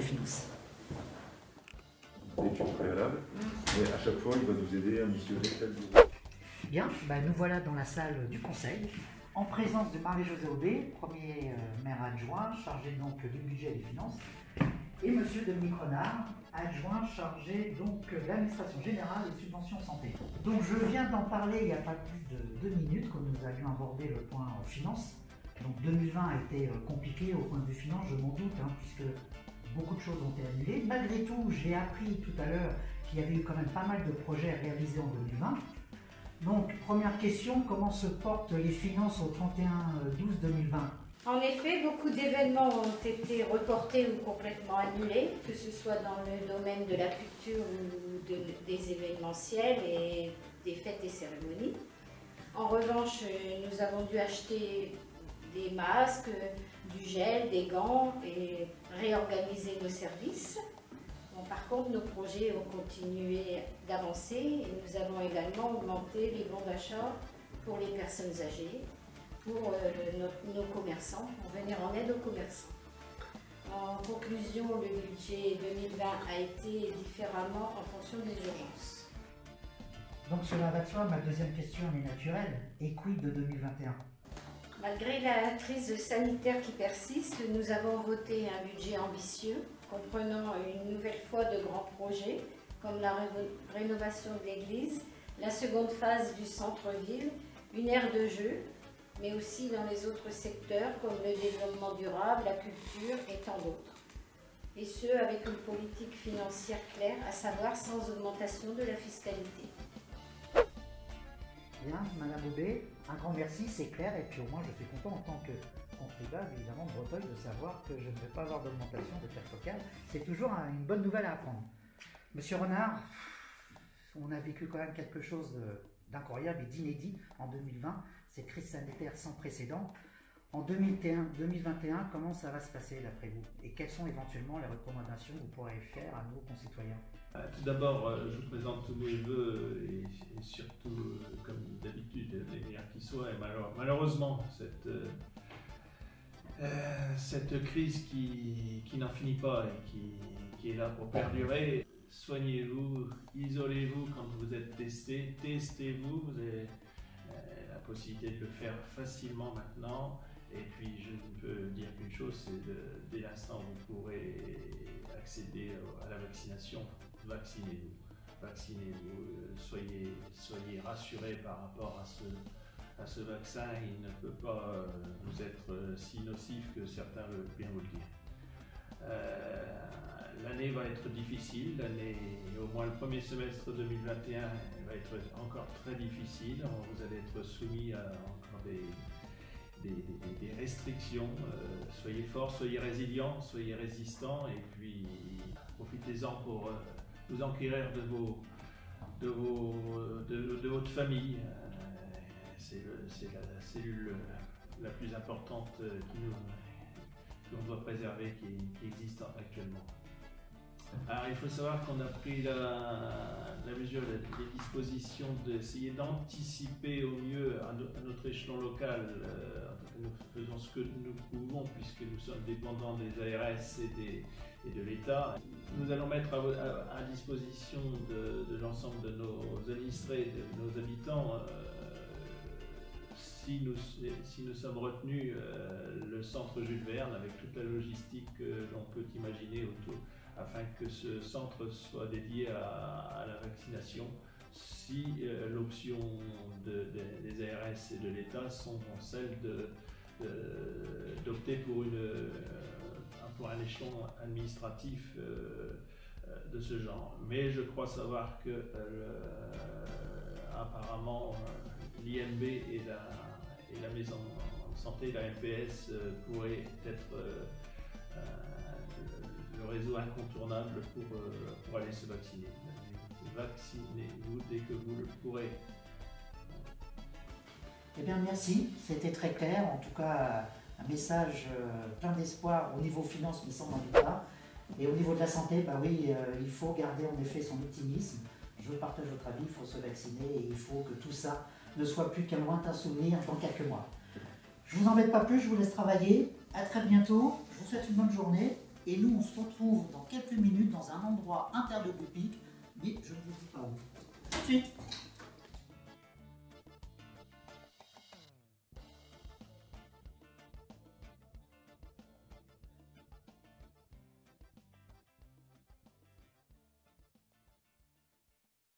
finances. Études préalables, mais à chaque fois il va nous aider à missionner tel jour. Bien, nous voilà dans la salle du conseil, en présence de Marie-Josée Aubé, premier maire adjoint, chargé donc du budget et des finances, et monsieur Dominique Renard, adjoint chargé donc de l'administration générale et subventions santé. Donc je viens d'en parler il n'y a pas plus de 2 minutes quand nous avions abordé le point finance. Donc 2020 a été compliqué au point de vue finance, je m'en doute, puisque beaucoup de choses ont été annulées. Malgré tout, j'ai appris tout à l'heure qu'il y avait eu quand même pas mal de projets réalisés en 2020. Donc, première question, comment se portent les finances au 31/12/2020? En effet, beaucoup d'événements ont été reportés ou complètement annulés, que ce soit dans le domaine de la culture ou des événementiels et des fêtes et cérémonies. En revanche, nous avons dû acheter des masques, du gel, des gants et réorganiser nos services. Bon, par contre, nos projets ont continué d'avancer et nous avons également augmenté les bons d'achat pour les personnes âgées, pour nos commerçants, pour venir en aide aux commerçants. En conclusion, le budget 2020 a été différemment en fonction des urgences. Donc cela va de soi, ma deuxième question est naturelle. Et quid de 2021? Malgré la crise sanitaire qui persiste, nous avons voté un budget ambitieux, comprenant une nouvelle fois de grands projets, comme la rénovation de l'église, la seconde phase du centre-ville, une aire de jeu, mais aussi dans les autres secteurs comme le développement durable, la culture et tant d'autres. Et ce, avec une politique financière claire, à savoir sans augmentation de la fiscalité. Bien, Madame Aubé, un grand merci, c'est clair, et puis au moins je suis content en tant que contribuable, évidemment, de Breteuil, de savoir que je ne vais pas avoir d'augmentation de taxe locale. C'est toujours une bonne nouvelle à apprendre. Monsieur Renard, on a vécu quand même quelque chose d'incroyable et d'inédit en 2020, cette crise sanitaire sans précédent. En 2021, comment ça va se passer d'après vous? Et quelles sont éventuellement les recommandations que vous pourrez faire à nos concitoyens? Tout d'abord, je vous présente tous mes voeux et surtout, comme d'habitude, les meilleurs qui soient. Et malheureusement, cette crise qui n'en finit pas et qui est là pour perdurer, soignez-vous, isolez-vous quand vous êtes testé, testez-vous, vous avez la possibilité de le faire facilement maintenant. Et puis je ne peux dire qu'une chose, c'est dès l'instant où vous pourrez accéder à la vaccination, vaccinez-vous. Vaccinez-vous, soyez rassurés par rapport à ce vaccin, il ne peut pas vous être si nocif que certains veulent bien vous le dire. L'année va être difficile, au moins le premier semestre 2021 va être encore très difficile, vous allez être soumis à encore des restrictions, soyez forts, soyez résilients, soyez résistants et puis profitez-en pour vous enquérir de votre famille. C'est la cellule la plus importante qu'on doit préserver qui existe actuellement. Alors il faut savoir qu'on a pris la mesure, les dispositions d'essayer d'anticiper au mieux à notre échelon local, nous faisons ce que nous pouvons puisque nous sommes dépendants des ARS et de l'État. Nous allons mettre à disposition de l'ensemble de nos administrés, de nos habitants, si nous sommes retenus, le centre Jules Verne avec toute la logistique que l'on peut imaginer autour, afin que ce centre soit dédié à la vaccination, si l'option des ARS et de l'État sont celles d'opter pour un échelon administratif de ce genre. Mais je crois savoir que apparemment l'IMB et la maison de santé, la MPS, pourraient être le réseau incontournable pour aller se vacciner. Vaccinez-vous dès que vous le pourrez. Eh bien merci, c'était très clair, en tout cas un message plein d'espoir au niveau finance, mais sans n'en doute pas. Et au niveau de la santé, oui, il faut garder en effet son optimisme. Je partage votre avis, il faut se vacciner et il faut que tout ça ne soit plus qu'un lointain souvenir dans quelques mois. Je ne vous embête pas plus, je vous laisse travailler. À très bientôt, je vous souhaite une bonne journée Et nous, on se retrouve dans quelques minutes dans un endroit interdit, mais je ne vous dis pas où. Tout de suite.